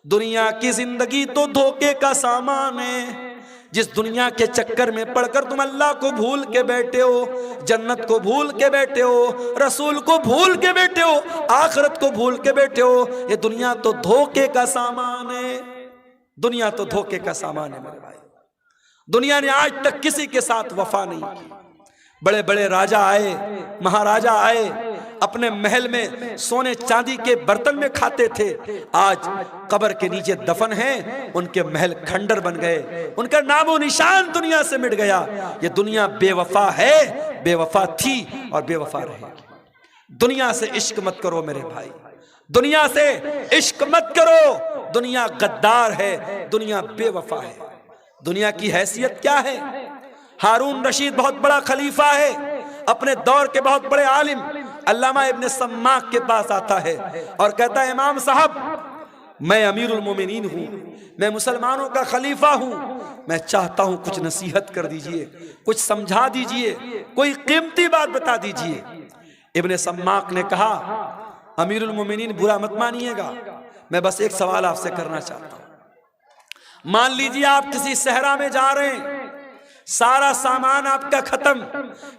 दुनिया की जिंदगी तो धोखे का सामान है। जिस दुनिया के चक्कर में पड़कर तुम अल्लाह को भूल के बैठे हो, जन्नत को भूल के बैठे हो, रसूल को भूल के बैठे हो, आखिरत को भूल के बैठे हो, ये दुनिया तो धोखे का सामान है। दुनिया तो धोखे का सामान है मेरे भाई। दुनिया ने आज तक किसी के साथ वफा नहीं की। बड़े बड़े राजा आए, महाराजा आए, अपने महल में सोने चांदी के बर्तन में खाते थे, आज कब्र के नीचे दफन हैं, उनके महल खंडर बन गए, उनका नामो निशान दुनिया से मिट गया। ये दुनिया बेवफा है, बेवफा थी और बेवफा रहेगी। दुनिया से इश्क मत करो मेरे भाई, दुनिया से इश्क मत करो। दुनिया गद्दार है, दुनिया बेवफा है। दुनिया की हैसियत क्या है? हारून रशीद बहुत बड़ा खलीफा है, अपने दौर के बहुत बड़े आलिम अल्लामा इब्न सम्माक के पास आता है और कहता है इमाम साहब, मैं अमीरुल मोमिनीन हूँ, मैं मुसलमानों का खलीफा हूँ, मैं चाहता हूँ कुछ नसीहत कर दीजिए, कुछ समझा दीजिए, कोई कीमती बात बता दीजिए। इब्न सम्माक ने कहा अमीरुल मोमिनीन बुरा मत मानिएगा, मैं बस एक सवाल आपसे करना चाहता हूँ। मान लीजिए आप किसी सहरा में जा रहे हैं, सारा सामान आपका खत्म,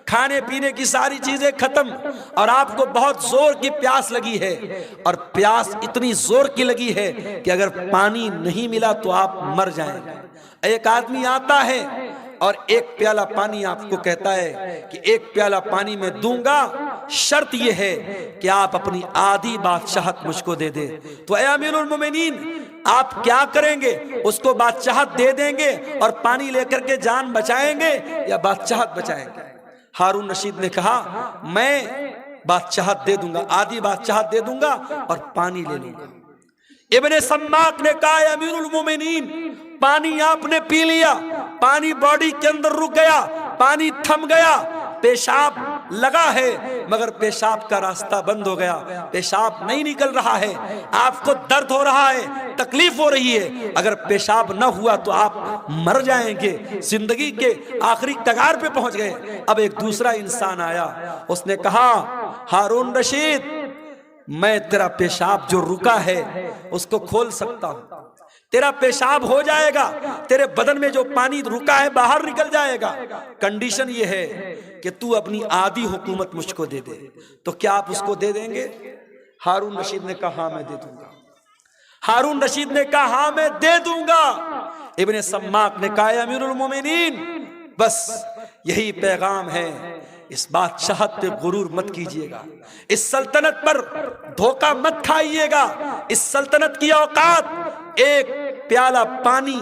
खाने पीने की सारी चीजें खत्म, और आपको बहुत जोर की प्यास लगी है, और प्यास इतनी जोर की लगी है कि अगर पानी नहीं मिला तो आप मर जाएंगे। एक आदमी आता है और एक प्याला पानी आपको कहता है कि एक प्याला पानी मैं दूंगा, शर्त यह है कि आप अपनी आधी बादशाहत मुझको दे दे। तो ऐ अमीरुल मोमिनीन आप क्या करेंगे? उसको बादशाहत दे देंगे और पानी लेकर के जान बचाएंगे या बादशाहत बचाएंगे? हारून रशीद ने कहा मैं बादशाहत दे दूंगा, आधी बादशाहत दे दूंगा और पानी ले लूंगा। इब्ने सम्माक ने कहा अमीरुल मोमिनीन पानी आपने पी लिया, पानी बॉडी के अंदर रुक गया, पानी थम गया, पेशाब लगा है मगर पेशाब का रास्ता बंद हो गया, पेशाब नहीं निकल रहा है, आपको दर्द हो रहा है, तकलीफ हो रही है, अगर पेशाब न हुआ तो आप मर जाएंगे, जिंदगी के आखिरी कगार पे पहुंच गए। अब एक दूसरा इंसान आया, उसने कहा हारून रशीद मैं तेरा पेशाब जो रुका है उसको खोल सकता हूं, तेरा पेशाब हो जाएगा, तेरे बदन में जो पानी रुका है बाहर निकल जाएगा, कंडीशन ये है कि तू अपनी आधी हुकूमत मुझको दे दे। तो क्या आप उसको दे देंगे? हारून रशीद ने कहा हाँ मैं दे दूंगा। हारून रशीद ने कहा हाँ मैं दे दूंगा। इब्ने सम्माक ने कहा अमीरुल मोमिनीन बस यही पैगाम है, इस बादशाहत पे गुरूर मत कीजिएगा, इस सल्तनत पर धोखा मत खाइएगा। इस सल्तनत की औकात एक प्याला पानी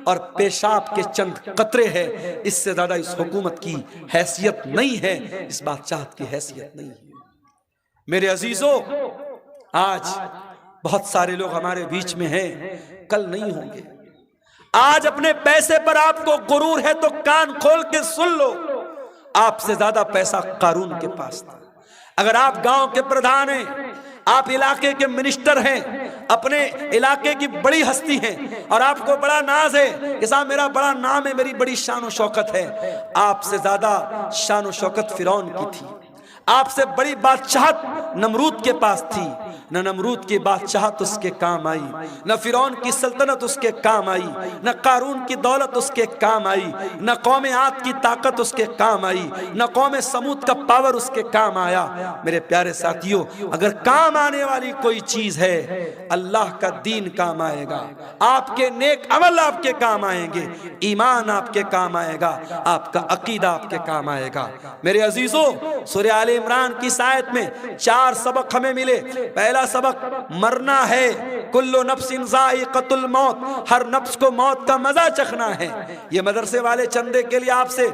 और पेशाब के चंद कतरे है, इससे ज्यादा इस हुकूमत की हैसियत नहीं है, इस बादशाहत की हैसियत नहीं है। मेरे अजीजों आज बहुत सारे लोग हमारे बीच में हैं, कल नहीं होंगे। आज अपने पैसे पर आपको गुरूर है तो कान खोल के सुन लो, आपसे ज्यादा पैसा कारून के पास था। अगर आप गांव के प्रधान हैं, आप इलाके के मिनिस्टर हैं, अपने इलाके की बड़ी हस्ती हैं और आपको बड़ा नाज है कि साहब मेरा बड़ा नाम है, मेरी बड़ी शान और शौकत है, आपसे ज्यादा शान और शौकत फिरौन की थी। आपसे बड़ी बादशाहत नमरूद के पास थी, न नमरूद की बादशाहत उसके काम आई, न फिरौन की सल्तनत उसके काम आई, न कारून की दौलत उसके काम आई, न कौम आद की ताकत उसके काम आई, न कौम समूद का पावर उसके काम आया। मेरे प्यारे साथियों, अगर काम आने वाली कोई चीज है, अल्लाह का दीन काम आएगा, आपके नेक अमल आपके काम आएंगे, ईमान आपके काम आएगा, आपका अकीदा आपके काम आएगा। मेरे अजीजों, सूरह आले इमरान की आयत में 4 सबक हमें मिले। पहला सबक, मरना है, कुल्लु नफ्सिन ज़ाइक़तुल मौत, हर नफ्स को मौत का मजा चखना है। ये मदरसे वाले चंदे के लिए आपसे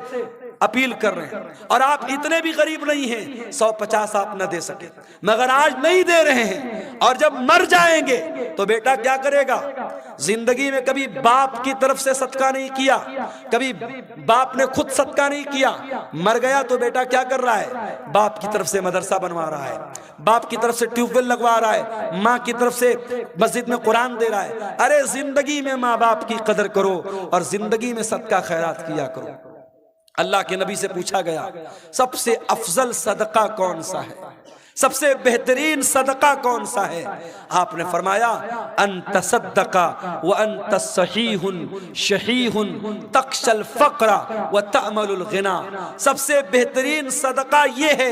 अपील कर रहे हैं, और आप इतने भी गरीब नहीं हैं 150 आप न दे सके, मगर आज नहीं दे रहे हैं, और जब मर जाएंगे तो बेटा क्या करेगा? जिंदगी में कभी बाप की तरफ से सदका नहीं किया, कभी बाप ने खुद सदका नहीं किया, मर गया तो बेटा क्या कर रहा है? बाप की तरफ से मदरसा बनवा रहा है, बाप की तरफ से ट्यूबवेल लगवा रहा है, माँ की तरफ से मस्जिद में कुरान दे रहा है। अरे जिंदगी में माँ बाप की कदर करो और जिंदगी में सदका खैरात किया करो। अल्लाह के नबी से पूछा गया, सबसे अफजल सदका कौन सा है, सबसे बेहतरीन सदका कौन सा है? आपने फरमाया, अंत सद्दका व अंत सहीहुन शहीहुन तक्शल फक्रा व तअमलुल गिना। सबसे बेहतरीन सदका ये है,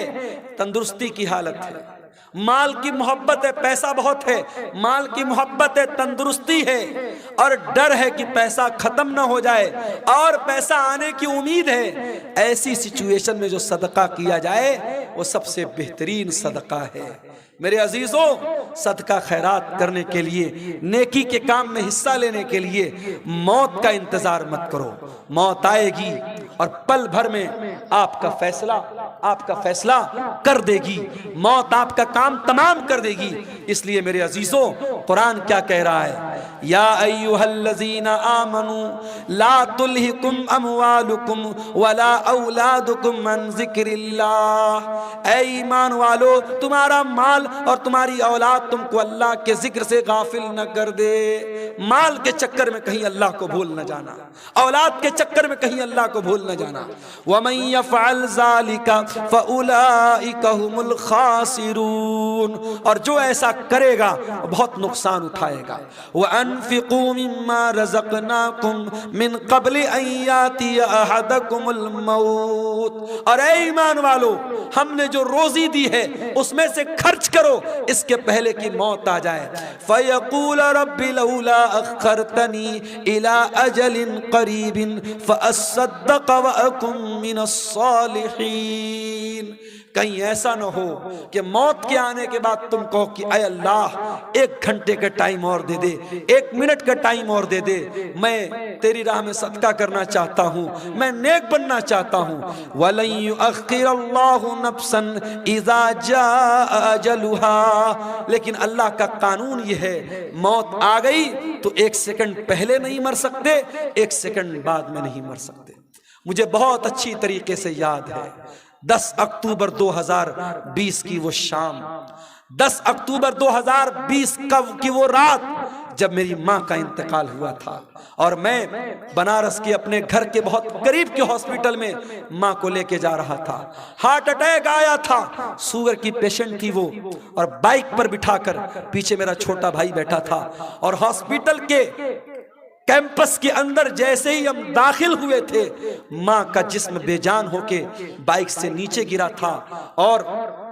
तंदुरुस्ती की हालत है, माल की मोहब्बत है, पैसा बहुत है, माल की मोहब्बत है, तंदुरुस्ती है, और डर है कि पैसा खत्म ना हो जाए और पैसा आने की उम्मीद है। ऐसी सिचुएशन में जो सदका किया जाए वो सबसे बेहतरीन सदका है। मेरे अजीजों, सदका खैरात करने के लिए, नेकी के काम में हिस्सा लेने के लिए मौत का इंतजार मत करो। मौत आएगी और पल भर में आपका फैसला कर देगी, मौत आपका काम तमाम कर देगी। इसलिए मेरे अजीजों, कुरान क्या कह रहा है? या अय्युहल्लज़ीना आमनू ला तुल्हिकुम अमवालुकुम वला औलादुकुम अन ज़िक्रिल्लाह। ऐ ईमान वालो, तुम्हारा माल और तुम्हारी औलाद तुमको अल्लाह के जिक्र से गाफिल न कर दे। माल के चक्कर में कहीं अल्लाह को भूल न जाना, औलाद के चक्कर में कहीं अल्लाह को भूल न जाना। वमन यफ़अल ज़ालिका फ़उलाइका हुमुल खासिरून। और जो ऐसा करेगा बहुत नुकसान उठाएगा। व अनफ़िक़ू मिम्मा रज़क़नाकुम मिन क़ब्ल अन यातिया अहदकुमुल मौत। और ऐ ईमान वालो, हमने जो रोजी दी है उसमें से खर्च करो इसके पहले कि मौत आ जाए। फ़यक़ूल रब्बी लौला अख़रतनी इला अजलिन क़रीबिन फ़अस्सद्दक़ व अकुन मिनस्सालिहीन। कहीं ऐसा न हो कि मौत के आने के बाद तुम कहो कि अय अल्लाह, 1 घंटे का टाइम और दे दे, 1 मिनट का टाइम और दे दे, मैं तेरी राह में सदका करना चाहता हूँ, मैं नेक बनना चाहता हूँ। वलन युअख्खिरल्लाहु नफ्सन इज़ा जाअ अजलुहा। लेकिन अल्लाह का कानून ये है, मौत आ गई तो 1 सेकंड पहले नहीं मर सकते, 1 सेकंड बाद में नहीं मर सकते। मुझे बहुत अच्छी तरीके से याद है 10 अक्टूबर 2020 की वो शाम, 10 अक्टूबर 2020 की वो रात जब मेरी माँ का इंतकाल हुआ था और मैं बनारस के अपने घर के बहुत करीब के हॉस्पिटल में माँ को लेके जा रहा था। हार्ट अटैक आया था, शुगर की पेशेंट थी वो, और बाइक पर बिठाकर पीछे मेरा छोटा भाई बैठा था। और हॉस्पिटल के कैंपस के अंदर जैसे ही हम दाखिल हुए थे, माँ का जिस्म बेजान होके बाइक से नीचे गिरा था। और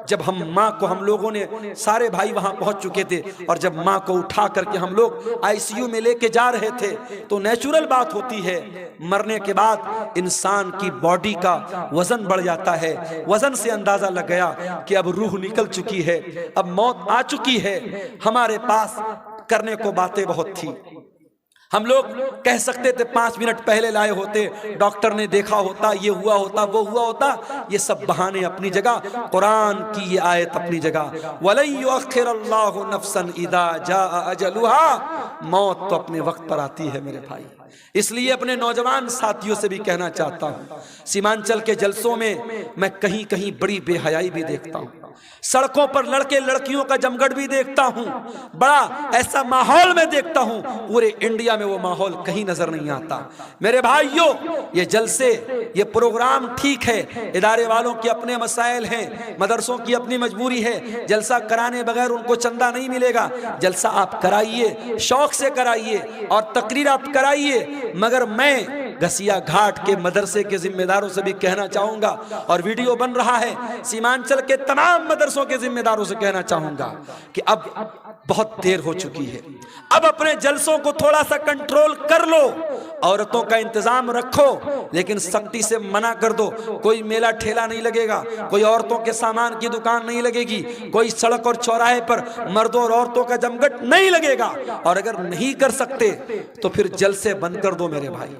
जब हम लोगों ने सारे भाई वहां पहुंच चुके थे, और जब माँ को उठा करके हम लोग आईसीयू में लेके जा रहे थे, तो नेचुरल बात होती है, मरने के बाद इंसान की बॉडी का वजन बढ़ जाता है। वजन से अंदाजा लग गया कि अब रूह निकल चुकी है, अब मौत आ चुकी है। हमारे पास करने को बातें बहुत थी, हम लोग कह सकते थे 5 मिनट पहले लाए होते, डॉक्टर ने देखा होता, ये हुआ होता, वो हुआ होता। ये सब बहाने अपनी जगह, कुरान की ये आयत अपनी जगह। वलन युअख्खिरुल्लाहु नफ्सन इदा जाअ अजलुहा, मौत तो अपने वक्त पर आती है मेरे भाई। इसलिए अपने नौजवान साथियों से भी कहना चाहता हूँ, सीमांचल के जलसों में मैं कहीं कहीं बड़ी बेहयाई भी देखता हूँ, सड़कों पर लड़के लड़कियों का जमघट भी देखता हूँ, बड़ा ऐसा माहौल में देखता हूँ, पूरे इंडिया में वो माहौल कहीं नजर नहीं आता। मेरे भाइयों, ये जलसे, ये प्रोग्राम ठीक है, इदारे वालों के अपने मसाइल हैं, मदरसों की अपनी मजबूरी है, जलसा कराने बगैर उनको चंदा नहीं मिलेगा। जलसा आप कराइए, शौक से कराइए और तकरीर आप कराइए, मगर मैं घसिया घाट के मदरसे के जिम्मेदारों से भी कहना चाहूंगा, और वीडियो बन रहा है, सीमांचल के तमाम मदरसों के जिम्मेदारों से कहना चाहूंगा कि अब बहुत देर हो चुकी है, अब अपने जलसों को थोड़ा सा कंट्रोल कर लो, औरतों का इंतजाम रखो, लेकिन सख्ती से मना कर दो। कोई मेला ठेला नहीं लगेगा, कोई औरतों के सामान की दुकान नहीं लगेगी, कोई सड़क और चौराहे पर मर्दों और औरतों का जमघट नहीं लगेगा। और अगर नहीं कर सकते तो फिर जलसे बंद कर दो मेरे भाई,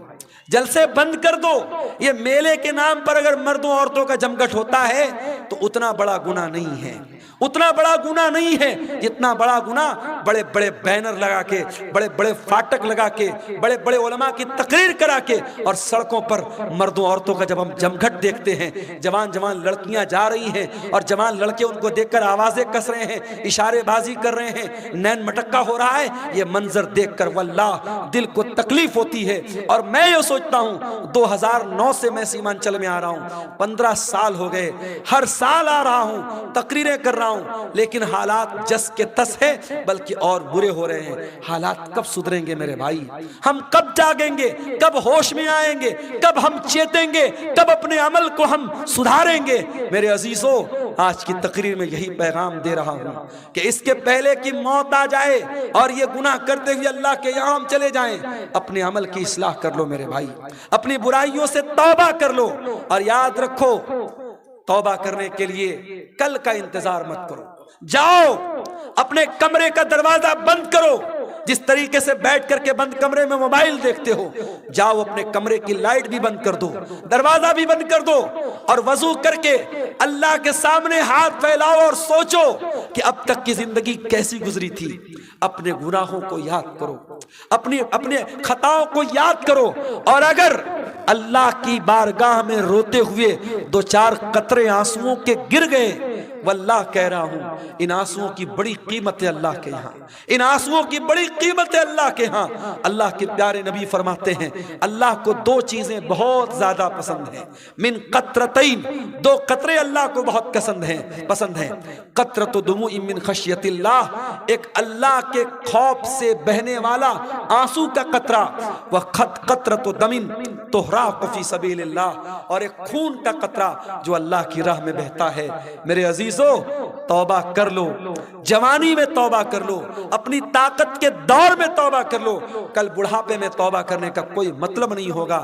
जलसे बंद कर दो। ये मेले के नाम पर अगर मर्दों औरतों का जमघट होता है तो उतना बड़ा गुनाह नहीं है, उतना बड़ा गुनाह नहीं है जितना बड़ा गुनाह बड़े बड़े बैनर लगा के, बड़े बड़े फाटक लगा के, बड़े बड़े उलमा की तकरीर करा के, और सड़कों पर मर्दों औरतों का जब हम जमघट देखते हैं, जवान जवान लड़कियां जा रही हैं और जवान लड़के उनको देखकर आवाजें कस रहे हैं, इशारेबाजी कर रहे हैं, नैन मटक्का हो रहा है, ये मंजर देखकर वल्लाह दिल को तकलीफ होती है। और मैं ये सोचता हूँ 2009 से मैं सीमांचल में आ रहा हूँ, 15 साल हो गए, हर साल आ रहा हूँ, तकरीरें कर रहा हूँ, लेकिन हालात जस के तस है, बल्कि और बुरे हो रहे हैं। हालात कब सुधरेंगे मेरे भाई? हम कब जागेंगे, कब होश में आएंगे, कब हम चेतेंगे, कब अपने अमल को हम सुधारेंगे? मेरे अजीजों, आज की तकरीर में यही पैगाम दे रहा हूँ कि इसके पहले कि मौत आ जाए और ये गुनाह करते हुए अल्लाह के यहाँ हम चले जाएं, अपने अमल की इस्लाह कर लो मेरे भाई, अपनी बुराइयों से तौबा कर लो। और याद रखो, तौबा करने के लिए कल का इंतजार मत करो, जाओ अपने कमरे का दरवाजा बंद करो। जिस तरीके से बैठ करके बंद कमरे में मोबाइल देखते हो, जाओ अपने कमरे की लाइट भी बंद कर दो, दरवाजा भी बंद कर दो, और वजू करके अल्लाह के सामने हाथ फैलाओ और सोचो कि अब तक की जिंदगी कैसी गुजरी थी। अपने गुनाहों को याद करो, अपने खताओं को याद करो, और अगर अल्लाह की बारगाह में रोते हुए 2-4 कतरे आंसुओं के गिर गए, वल्लाह कह रहा हूं, इन आंसुओं की बड़ी कीमत है अल्लाह के यहाँ, इन आंसुओं की बड़ी कीमत है अल्लाह के यहाँ। अल्लाह के प्यारे नबी फरमाते हैं, अल्लाह को 2 चीजें बहुत ज्यादा पसंद हैं, मिन कतरतैन, 2 कतरे अल्लाह को बहुत पसंद हैं। कतरतु दुमुइ मिन खशियतिल्लाह, एक अल्लाह के खौफ से बहने वाला आंसू का कतरा, व कतरतु दमिन तुहराक़ु फी सबीलिल्लाह, और एक खून का कतरा जो अल्लाह की राह में बहता है। मेरे अजीजों, तौबा कर लो, जवानी में तौबा कर लो, अपनी ताकत के दौर में तौबा कर लो। कल बुढ़ापे में तौबा करने का कोई मतलब नहीं होगा।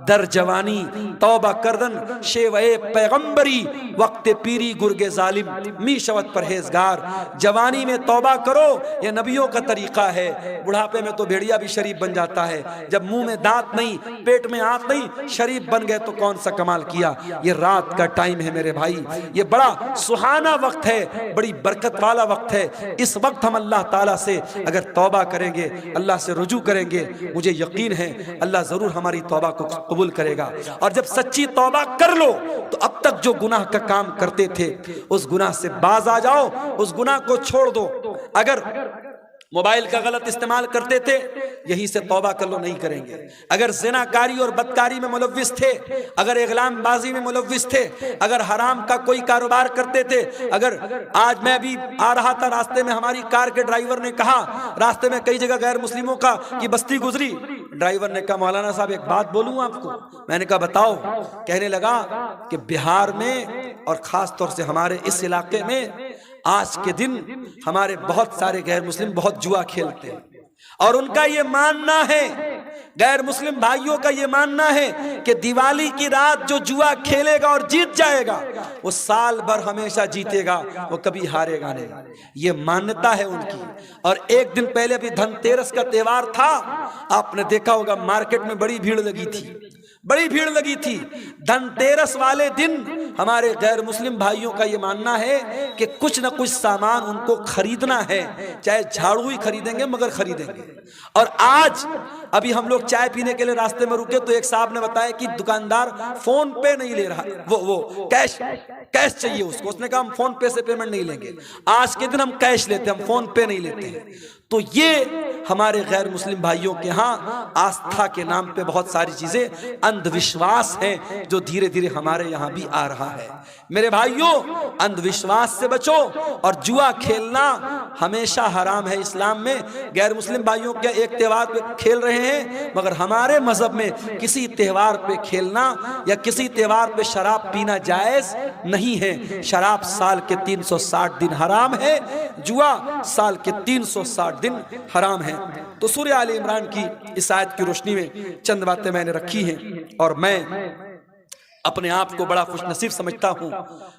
दर जवानी तौबा करदन शेवे पैगंबरी, वक्त पीरी गुर्गे जालिम मी शवत परहेजगार। जवानी में तौबा करो, ये नबियों का तरीका है। बुढ़ापे में तो भेड़िया भी शरीफ बन जाता है, जब मुंह में दांत नहीं, पेट में आंत नहीं, शरीफ बन गए तो कौन सा कमाल किया। ये रात का टाइम है मेरे भाई, ये बड़ा सुहाना वक्त है, बड़ी बरकत वाला वक्त है। इस वक्त हम अल्लाह ताला से अगर तौबा करेंगे, अल्लाह से रुजू करेंगे, मुझे यकीन है अल्लाह जरूर हमारी तौबा को कबूल करेगा। और जब सच्ची तौबा कर लो तो अब तक जो गुनाह का काम करते थे उस गुनाह से बाज आ जाओ, उस गुनाह को छोड़ दो। अगर मोबाइल का गलत इस्तेमाल करते थे, यहीं से तौबा कर लो, नहीं करेंगे। अगर ज़िनाकारी और बदकारी में मुलव्विस थे, अगर इग़लामबाजी में मुलव्विस थे, अगर हराम का कोई कारोबार करते थे, अगर आज मैं भी आ रहा था, रास्ते में हमारी कार के ड्राइवर ने कहा, रास्ते में कई जगह गैर मुस्लिमों का की बस्ती गुजरी, ड्राइवर ने कहा मौलाना साहब एक बात बोलूं आपको। मैंने कहा बताओ। कहने लगा कि बिहार में और ख़ास तौर से हमारे इस इलाके में आज के दिन हमारे बहुत सारे गैर मुस्लिम बहुत जुआ खेलते हैं, और उनका ये मानना है गैर मुस्लिम भाइयों का ये मानना है कि दिवाली की रात जो जुआ खेलेगा और जीत जाएगा वो साल भर हमेशा जीतेगा, वो कभी हारेगा नहीं। ये मान्यता है उनकी। और एक दिन पहले भी धनतेरस का त्योहार था, आपने देखा होगा मार्केट में बड़ी भीड़ लगी थी, बड़ी भीड़ लगी थी। धनतेरस वाले दिन हमारे गैर मुस्लिम भाइयों का ये मानना है कि कुछ ना कुछ सामान उनको खरीदना है, चाहे झाड़ू ही खरीदेंगे मगर खरीदेंगे। और आज अभी हम लोग चाय पीने के लिए रास्ते में रुके तो एक साहब ने बताया कि दुकानदार फोन पे नहीं ले रहा, वो कैश चाहिए उसको। उसने कहा हम फोन पे से पेमेंट नहीं लेंगे, आज के दिन हम कैश लेते हैं, हम फोन पे नहीं लेते हैं। तो ये हमारे गैर मुस्लिम भाइयों के यहाँ आस्था के नाम पे बहुत सारी चीजें अंधविश्वास हैं जो धीरे धीरे हमारे यहाँ भी आ रहा है। मेरे भाइयों, अंधविश्वास से बचो। और जुआ खेलना हमेशा हराम है इस्लाम में। गैर मुस्लिम भाइयों के एक त्योहार पे खेल रहे हैं, मगर हमारे मजहब में किसी त्योहार पे खेलना या किसी त्योहार पे शराब पीना जायज नहीं है। शराब साल के 360 दिन हराम है, जुआ साल के 360 दिन हराम है। तो सूरह आले इमरान की इस आयत की रोशनी में चंद बातें मैंने रखी हैं और मैं अपने आप को बड़ा खुशनसीब समझता हूँ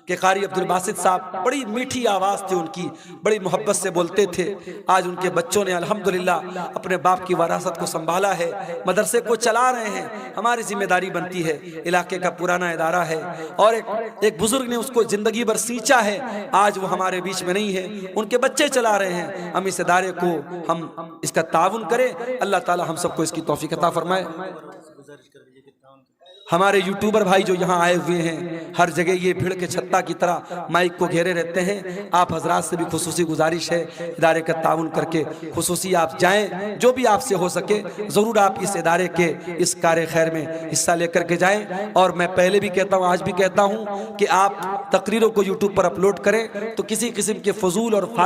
कि कारी अब्दुल बासित साहब, बड़ी मीठी आवाज़ थी उनकी, बड़ी मोहब्बत से बोलते थे। आज उनके बच्चों ने अल्हम्दुलिल्लाह अपने बाप की वरासत को संभाला है, मदरसे को चला रहे हैं। हमारी जिम्मेदारी बनती है, इलाके का पुराना इदारा है और एक बुजुर्ग ने उसको ज़िंदगी भर सींचा है, आज वो हमारे बीच में नहीं है, उनके बच्चे चला रहे हैं। हम इस इदारे को हम इसका ताउन करें। अल्लाह ताला हम सबको इसकी तौफीक अता फरमाए। हमारे यूट्यूबर भाई जो यहाँ आए हुए हैं, हर जगह ये भीड़ के छत्ता की तरह माइक को घेरे रहते हैं, आप हजरात से भी खुसूसी गुजारिश है, इदारे का ताउन करके खुसूसी आप जाएं, जो भी आपसे हो सके ज़रूर आप इस इदारे के इस कार्य खैर में हिस्सा लेकर के जाएं। और मैं पहले भी कहता हूँ, आज भी कहता हूँ कि आप तकरीरों को यूट्यूब पर अपलोड करें तो किसी किस्म के फजूल और फालतू